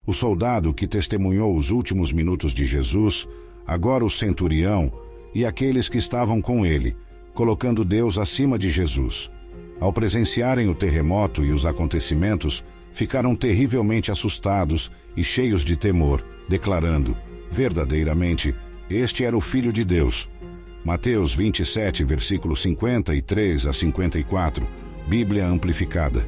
O soldado que testemunhou os últimos minutos de Jesus, agora o centurião e aqueles que estavam com ele, colocando Deus acima de Jesus. Ao presenciarem o terremoto e os acontecimentos, ficaram terrivelmente assustados e cheios de temor, declarando: verdadeiramente, este era o Filho de Deus. Mateus 27, versículos 53 a 54, Bíblia Amplificada.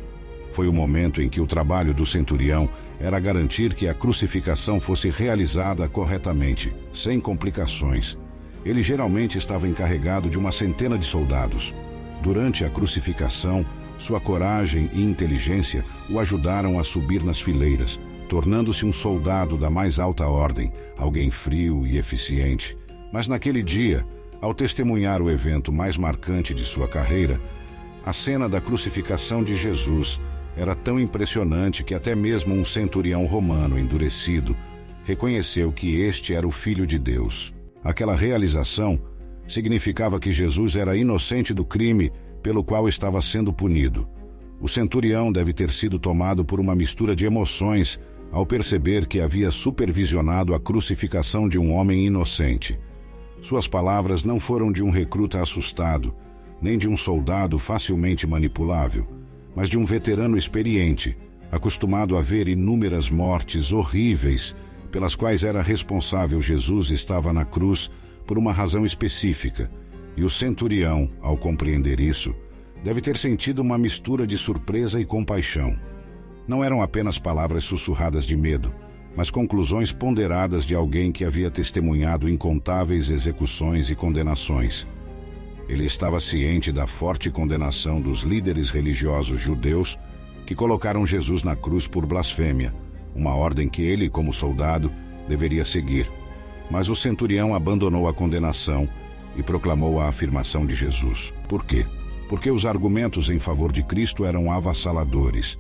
Foi o momento em que o trabalho do centurião era garantir que a crucificação fosse realizada corretamente, sem complicações. Ele geralmente estava encarregado de uma centena de soldados. Durante a crucificação, sua coragem e inteligência o ajudaram a subir nas fileiras, tornando-se um soldado da mais alta ordem, alguém frio e eficiente. Mas naquele dia, ao testemunhar o evento mais marcante de sua carreira, a cena da crucificação de Jesus era tão impressionante que até mesmo um centurião romano endurecido reconheceu que este era o Filho de Deus. Aquela realização significava que Jesus era inocente do crime pelo qual estava sendo punido. O centurião deve ter sido tomado por uma mistura de emoções ao perceber que havia supervisionado a crucificação de um homem inocente. Suas palavras não foram de um recruta assustado, nem de um soldado facilmente manipulável, mas de um veterano experiente, acostumado a ver inúmeras mortes horríveis, pelas quais era responsável. Jesus estava na cruz por uma razão específica, e o centurião, ao compreender isso, deve ter sentido uma mistura de surpresa e compaixão. Não eram apenas palavras sussurradas de medo, mas conclusões ponderadas de alguém que havia testemunhado incontáveis execuções e condenações. Ele estava ciente da forte condenação dos líderes religiosos judeus que colocaram Jesus na cruz por blasfêmia, uma ordem que ele, como soldado, deveria seguir. Mas o centurião abandonou a condenação e proclamou a afirmação de Jesus. Por quê? Porque os argumentos em favor de Cristo eram avassaladores.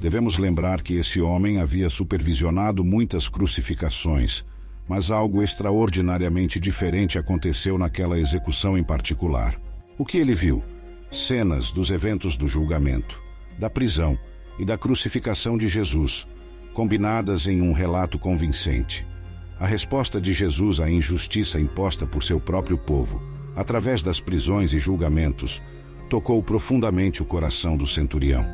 Devemos lembrar que esse homem havia supervisionado muitas crucificações, mas algo extraordinariamente diferente aconteceu naquela execução em particular. O que ele viu? Cenas dos eventos do julgamento, da prisão e da crucificação de Jesus, combinadas em um relato convincente. A resposta de Jesus à injustiça imposta por seu próprio povo, através das prisões e julgamentos, tocou profundamente o coração do centurião.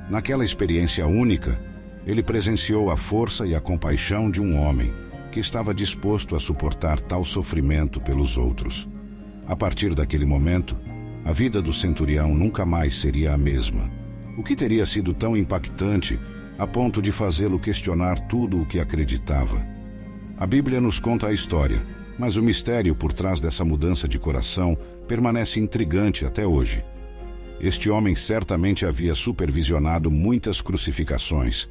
Naquela experiência única, ele presenciou a força e a compaixão de um homem que estava disposto a suportar tal sofrimento pelos outros. A partir daquele momento, a vida do centurião nunca mais seria a mesma. O que teria sido tão impactante a ponto de fazê-lo questionar tudo o que acreditava? A Bíblia nos conta a história, mas o mistério por trás dessa mudança de coração permanece intrigante até hoje. Este homem certamente havia supervisionado muitas crucificações.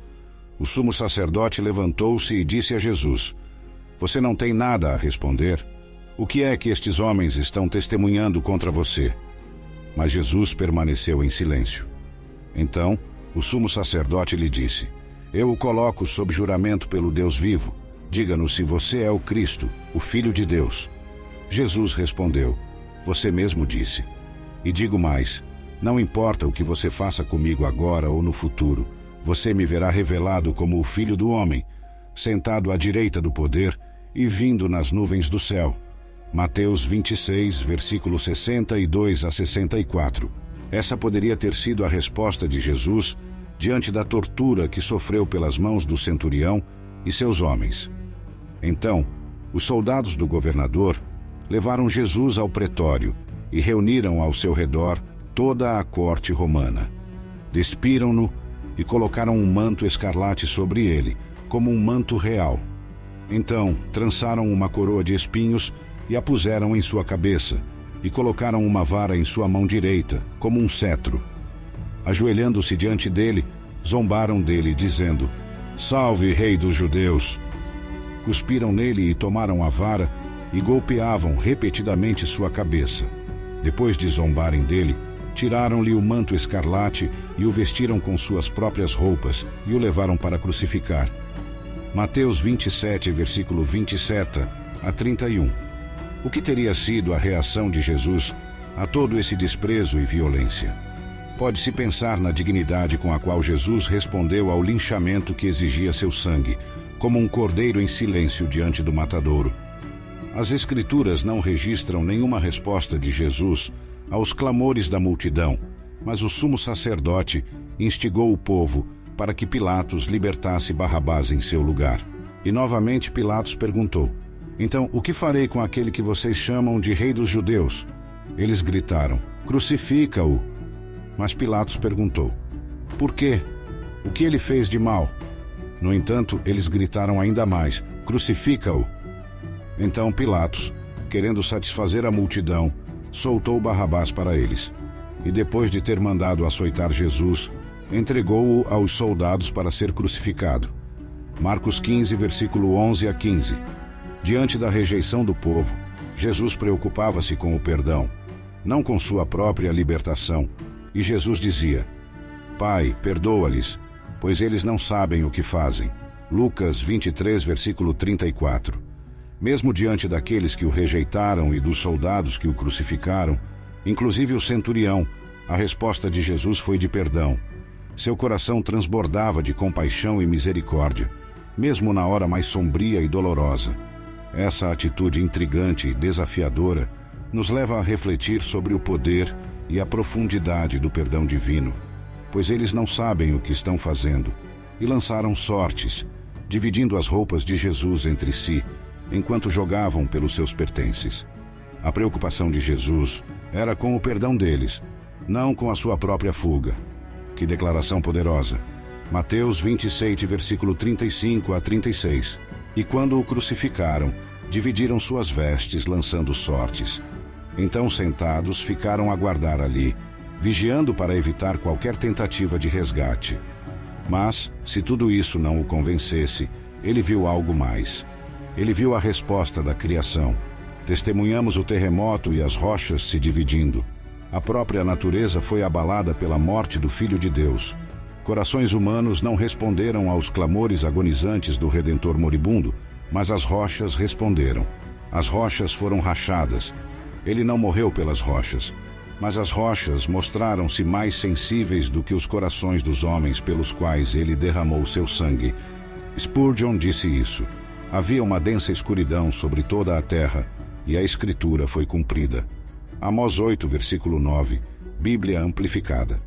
O sumo sacerdote levantou-se e disse a Jesus: "Você não tem nada a responder? O que é que estes homens estão testemunhando contra você?" Mas Jesus permaneceu em silêncio. Então, o sumo sacerdote lhe disse: "Eu o coloco sob juramento pelo Deus vivo. Diga-nos se você é o Cristo, o Filho de Deus." Jesus respondeu: "Você mesmo disse. E digo mais, não importa o que você faça comigo agora ou no futuro, você me verá revelado como o Filho do Homem, sentado à direita do poder e vindo nas nuvens do céu." Mateus 26, versículos 62 a 64. Essa poderia ter sido a resposta de Jesus diante da tortura que sofreu pelas mãos do centurião e seus homens. Então, os soldados do governador levaram Jesus ao pretório e reuniram ao seu redor toda a corte romana. Despiram-no e colocaram um manto escarlate sobre ele, como um manto real. Então, trançaram uma coroa de espinhos e a puseram em sua cabeça, e colocaram uma vara em sua mão direita, como um cetro. Ajoelhando-se diante dele, zombaram dele, dizendo: "Salve, Rei dos Judeus!" Cuspiram nele e tomaram a vara e golpeavam repetidamente sua cabeça. Depois de zombarem dele, tiraram-lhe o manto escarlate e o vestiram com suas próprias roupas e o levaram para crucificar. Mateus 27, versículo 27 a 31. O que teria sido a reação de Jesus a todo esse desprezo e violência? Pode-se pensar na dignidade com a qual Jesus respondeu ao linchamento que exigia seu sangue, como um cordeiro em silêncio diante do matadouro. As Escrituras não registram nenhuma resposta de Jesus aos clamores da multidão, mas o sumo sacerdote instigou o povo para que Pilatos libertasse Barrabás em seu lugar. E novamente Pilatos perguntou: então, o que farei com aquele que vocês chamam de Rei dos Judeus? Eles gritaram: crucifica-o! Mas Pilatos perguntou: por quê? O que ele fez de mal? No entanto, eles gritaram ainda mais: crucifica-o! Então Pilatos, querendo satisfazer a multidão, soltou Barrabás para eles. E depois de ter mandado açoitar Jesus, entregou-o aos soldados para ser crucificado. Marcos 15, versículo 11 a 15. Diante da rejeição do povo, Jesus preocupava-se com o perdão, não com sua própria libertação. E Jesus dizia: Pai, perdoa-lhes, pois eles não sabem o que fazem. Lucas 23, versículo 34. Mesmo diante daqueles que o rejeitaram e dos soldados que o crucificaram, inclusive o centurião, a resposta de Jesus foi de perdão. Seu coração transbordava de compaixão e misericórdia, mesmo na hora mais sombria e dolorosa. Essa atitude intrigante e desafiadora nos leva a refletir sobre o poder e a profundidade do perdão divino, pois eles não sabem o que estão fazendo, e lançaram sortes, dividindo as roupas de Jesus entre si, enquanto jogavam pelos seus pertences. A preocupação de Jesus era com o perdão deles, não com a sua própria fuga. Que declaração poderosa! Mateus 27, versículo 35 a 36. E quando o crucificaram, dividiram suas vestes, lançando sortes. Então, sentados, ficaram a guardar ali, vigiando para evitar qualquer tentativa de resgate. Mas, se tudo isso não o convencesse, ele viu algo mais. Ele viu a resposta da criação. Testemunhamos o terremoto e as rochas se dividindo. A própria natureza foi abalada pela morte do Filho de Deus. Corações humanos não responderam aos clamores agonizantes do Redentor moribundo, mas as rochas responderam. As rochas foram rachadas. Ele não morreu pelas rochas, mas as rochas mostraram-se mais sensíveis do que os corações dos homens pelos quais ele derramou seu sangue. Spurgeon disse isso. Havia uma densa escuridão sobre toda a terra, e a Escritura foi cumprida. Amós 8, versículo 9, Bíblia amplificada.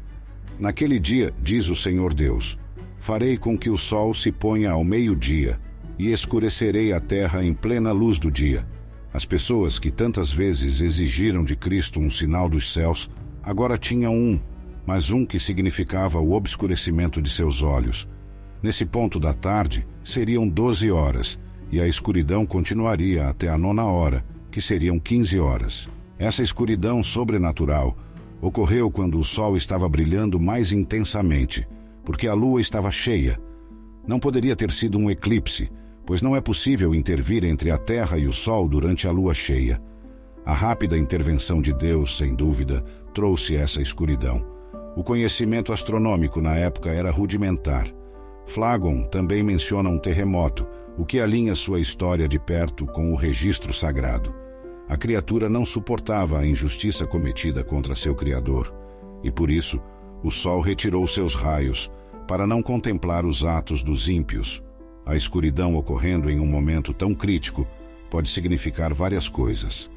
Naquele dia, diz o Senhor Deus, farei com que o sol se ponha ao meio-dia, e escurecerei a terra em plena luz do dia. As pessoas que tantas vezes exigiram de Cristo um sinal dos céus, agora tinham um, mas um que significava o obscurecimento de seus olhos. Nesse ponto da tarde, seriam 12 horas, e a escuridão continuaria até a 9ª hora, que seriam 15 horas. Essa escuridão sobrenatural ocorreu quando o sol estava brilhando mais intensamente, porque a lua estava cheia. Não poderia ter sido um eclipse, pois não é possível intervir entre a terra e o sol durante a lua cheia. A rápida intervenção de Deus, sem dúvida, trouxe essa escuridão. O conhecimento astronômico na época era rudimentar. Phlegon também menciona um terremoto, o que alinha sua história de perto com o registro sagrado. A criatura não suportava a injustiça cometida contra seu Criador, e por isso o sol retirou seus raios para não contemplar os atos dos ímpios. A escuridão ocorrendo em um momento tão crítico pode significar várias coisas.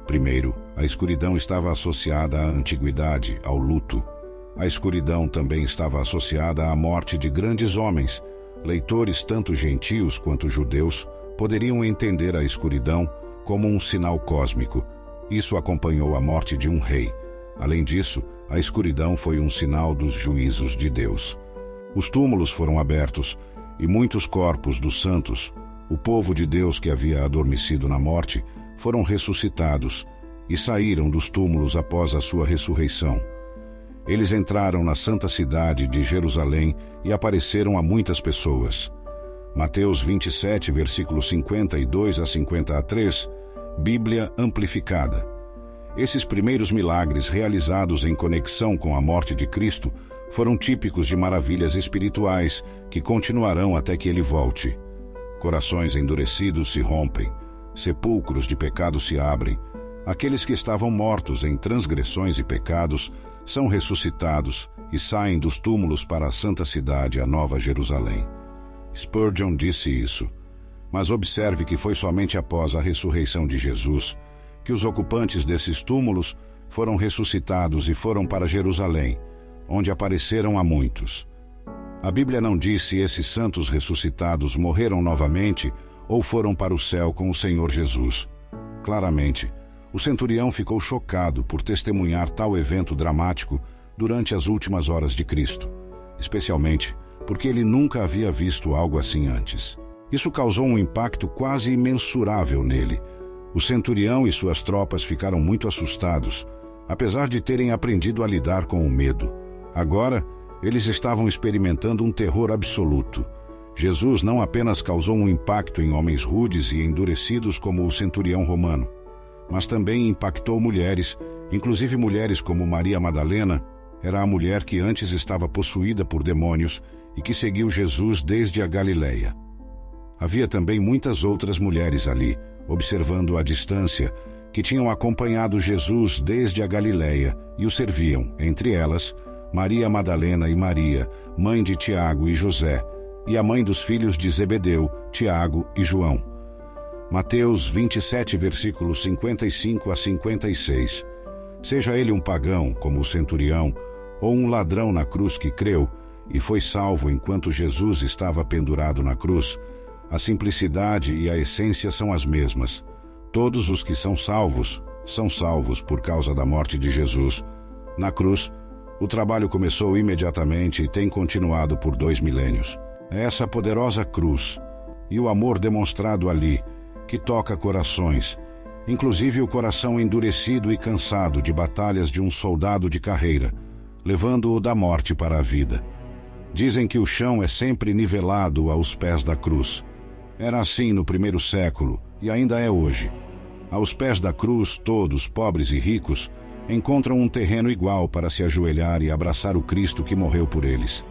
Primeiro, a escuridão estava associada à antiguidade, ao luto. A escuridão também estava associada à morte de grandes homens. Leitores tanto gentios quanto judeus poderiam entender a escuridão como um sinal cósmico. Isso acompanhou a morte de um rei. Além disso, a escuridão foi um sinal dos juízos de Deus. Os túmulos foram abertos, e muitos corpos dos santos, o povo de Deus que havia adormecido na morte, foram ressuscitados e saíram dos túmulos após a sua ressurreição. Eles entraram na santa cidade de Jerusalém e apareceram a muitas pessoas. Mateus 27, versículos 52 a 53, Bíblia amplificada. Esses primeiros milagres realizados em conexão com a morte de Cristo foram típicos de maravilhas espirituais que continuarão até que ele volte. Corações endurecidos se rompem, sepulcros de pecado se abrem, aqueles que estavam mortos em transgressões e pecados são ressuscitados e saem dos túmulos para a santa cidade, a Nova Jerusalém. Spurgeon disse isso. Mas observe que foi somente após a ressurreição de Jesus que os ocupantes desses túmulos foram ressuscitados e foram para Jerusalém, onde apareceram a muitos. A Bíblia não diz se esses santos ressuscitados morreram novamente ou foram para o céu com o Senhor Jesus. Claramente, o centurião ficou chocado por testemunhar tal evento dramático durante as últimas horas de Cristo, especialmente porque ele nunca havia visto algo assim antes. Isso causou um impacto quase imensurável nele. O centurião e suas tropas ficaram muito assustados, apesar de terem aprendido a lidar com o medo. Agora, eles estavam experimentando um terror absoluto. Jesus não apenas causou um impacto em homens rudes e endurecidos como o centurião romano, mas também impactou mulheres, inclusive mulheres como Maria Madalena, era a mulher que antes estava possuída por demônios e que seguiu Jesus desde a Galileia. Havia também muitas outras mulheres ali, observando à distância, que tinham acompanhado Jesus desde a Galileia e o serviam, entre elas, Maria Madalena e Maria, mãe de Tiago e José, e a mãe dos filhos de Zebedeu, Tiago e João. Mateus 27, versículos 55 a 56. Seja ele um pagão, como o centurião, ou um ladrão na cruz que creu e foi salvo enquanto Jesus estava pendurado na cruz, a simplicidade e a essência são as mesmas. Todos os que são salvos por causa da morte de Jesus. Na cruz, o trabalho começou imediatamente e tem continuado por 2 milênios. É essa poderosa cruz e o amor demonstrado ali que toca corações, inclusive o coração endurecido e cansado de batalhas de um soldado de carreira, levando-o da morte para a vida. Dizem que o chão é sempre nivelado aos pés da cruz. Era assim no primeiro século e ainda é hoje. Aos pés da cruz, todos, pobres e ricos, encontram um terreno igual para se ajoelhar e abraçar o Cristo que morreu por eles.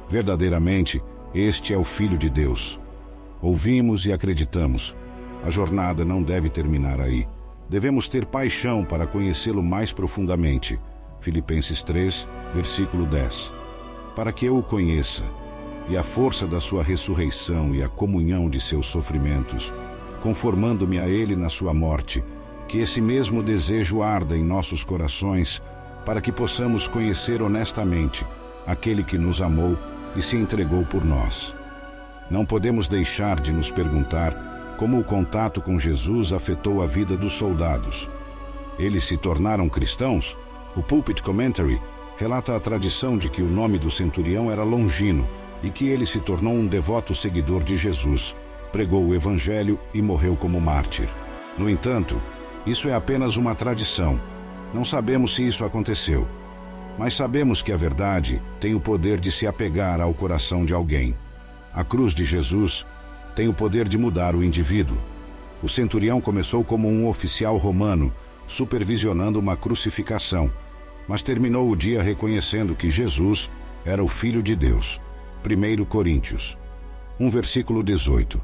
Verdadeiramente, este é o Filho de Deus. Ouvimos e acreditamos. A jornada não deve terminar aí. Devemos ter paixão para conhecê-lo mais profundamente. Filipenses 3, versículo 10. Para que eu o conheça, e a força da sua ressurreição e a comunhão de seus sofrimentos, conformando-me a ele na sua morte, que esse mesmo desejo arda em nossos corações, para que possamos conhecer honestamente aquele que nos amou e se entregou por nós. Não podemos deixar de nos perguntar como o contato com Jesus afetou a vida dos soldados. Eles se tornaram cristãos? O Pulpit Commentary relata a tradição de que o nome do centurião era Longino e que ele se tornou um devoto seguidor de Jesus, pregou o Evangelho e morreu como mártir. No entanto, isso é apenas uma tradição. Não sabemos se isso aconteceu, mas sabemos que a verdade tem o poder de se apegar ao coração de alguém. A cruz de Jesus tem o poder de mudar o indivíduo. O centurião começou como um oficial romano, supervisionando uma crucificação, mas terminou o dia reconhecendo que Jesus era o Filho de Deus. 1 Coríntios 1, versículo 18.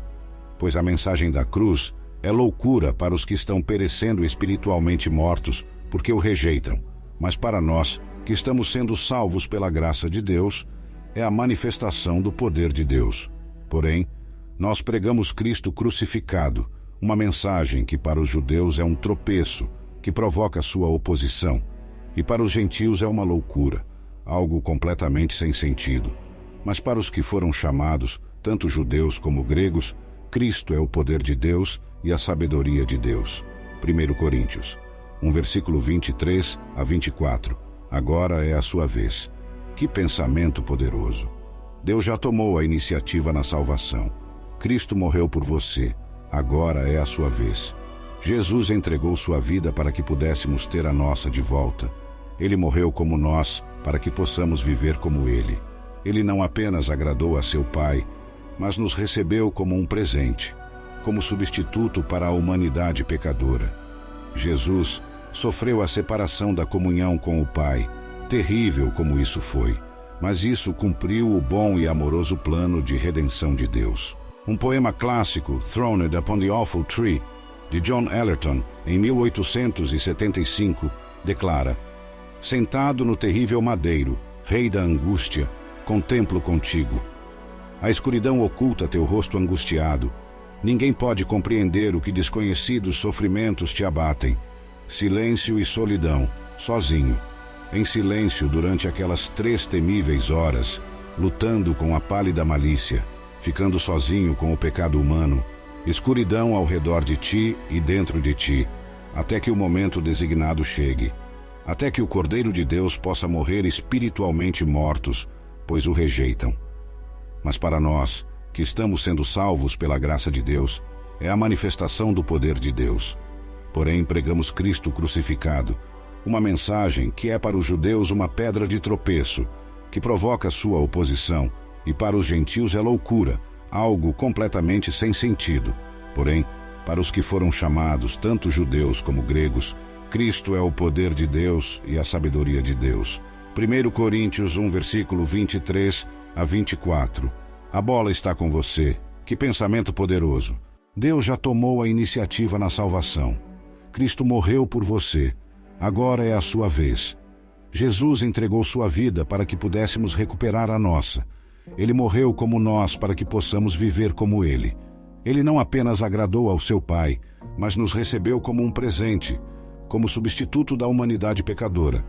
Pois a mensagem da cruz é loucura para os que estão perecendo espiritualmente mortos, porque o rejeitam. Mas para nós, que estamos sendo salvos pela graça de Deus, é a manifestação do poder de Deus. Porém, nós pregamos Cristo crucificado, uma mensagem que para os judeus é um tropeço, que provoca sua oposição, e para os gentios é uma loucura, algo completamente sem sentido. Mas para os que foram chamados, tanto judeus como gregos, Cristo é o poder de Deus e a sabedoria de Deus. 1 Coríntios 1, versículo 23 a 24. Agora é a sua vez. Que pensamento poderoso! Deus já tomou a iniciativa na salvação. Cristo morreu por você. Agora é a sua vez. Jesus entregou sua vida para que pudéssemos ter a nossa de volta. Ele morreu como nós, para que possamos viver como Ele. Ele não apenas agradou a seu Pai, mas nos recebeu como um presente, como substituto para a humanidade pecadora. Jesus sofreu a separação da comunhão com o Pai, terrível como isso foi, mas isso cumpriu o bom e amoroso plano de redenção de Deus. Um poema clássico, Throned Upon the Awful Tree, de John Ellerton, em 1875, declara: Sentado no terrível madeiro, Rei da angústia, contemplo contigo. A escuridão oculta teu rosto angustiado. Ninguém pode compreender o que desconhecidos sofrimentos te abatem. Silêncio e solidão, sozinho. Em silêncio durante aquelas 3 temíveis horas, lutando com a pálida malícia, ficando sozinho com o pecado humano, escuridão ao redor de ti e dentro de ti, até que o momento designado chegue, até que o Cordeiro de Deus possa morrer espiritualmente mortos, pois o rejeitam. Mas para nós, que estamos sendo salvos pela graça de Deus, é a manifestação do poder de Deus. Porém, pregamos Cristo crucificado, uma mensagem que é para os judeus uma pedra de tropeço, que provoca sua oposição, e para os gentios é loucura, algo completamente sem sentido. Porém, para os que foram chamados, tanto judeus como gregos, Cristo é o poder de Deus e a sabedoria de Deus. 1 Coríntios 1, versículo 23 a 24. A bola está com você. Que pensamento poderoso! Deus já tomou a iniciativa na salvação. Cristo morreu por você. Agora é a sua vez. Jesus entregou sua vida para que pudéssemos recuperar a nossa. Ele morreu como nós para que possamos viver como Ele. Ele não apenas agradou ao seu Pai, mas nos recebeu como um presente, como substituto da humanidade pecadora.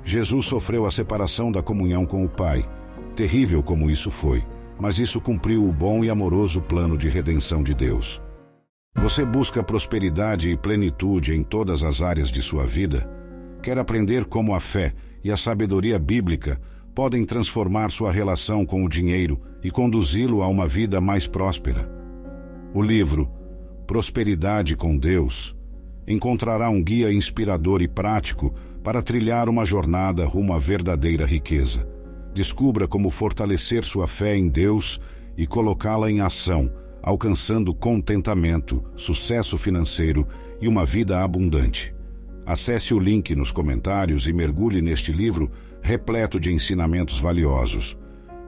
Jesus sofreu a separação da comunhão com o Pai. Terrível como isso foi, mas isso cumpriu o bom e amoroso plano de redenção de Deus. Você busca prosperidade e plenitude em todas as áreas de sua vida? Quer aprender como a fé e a sabedoria bíblica podem transformar sua relação com o dinheiro e conduzi-lo a uma vida mais próspera? O livro Prosperidade com Deus encontrará um guia inspirador e prático para trilhar uma jornada rumo à verdadeira riqueza. Descubra como fortalecer sua fé em Deus e colocá-la em ação, alcançando contentamento, sucesso financeiro e uma vida abundante. Acesse o link nos comentários e mergulhe neste livro repleto de ensinamentos valiosos.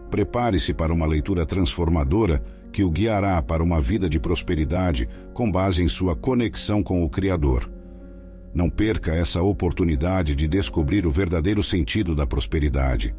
Prepare-se para uma leitura transformadora que o guiará para uma vida de prosperidade com base em sua conexão com o Criador. Não perca essa oportunidade de descobrir o verdadeiro sentido da prosperidade.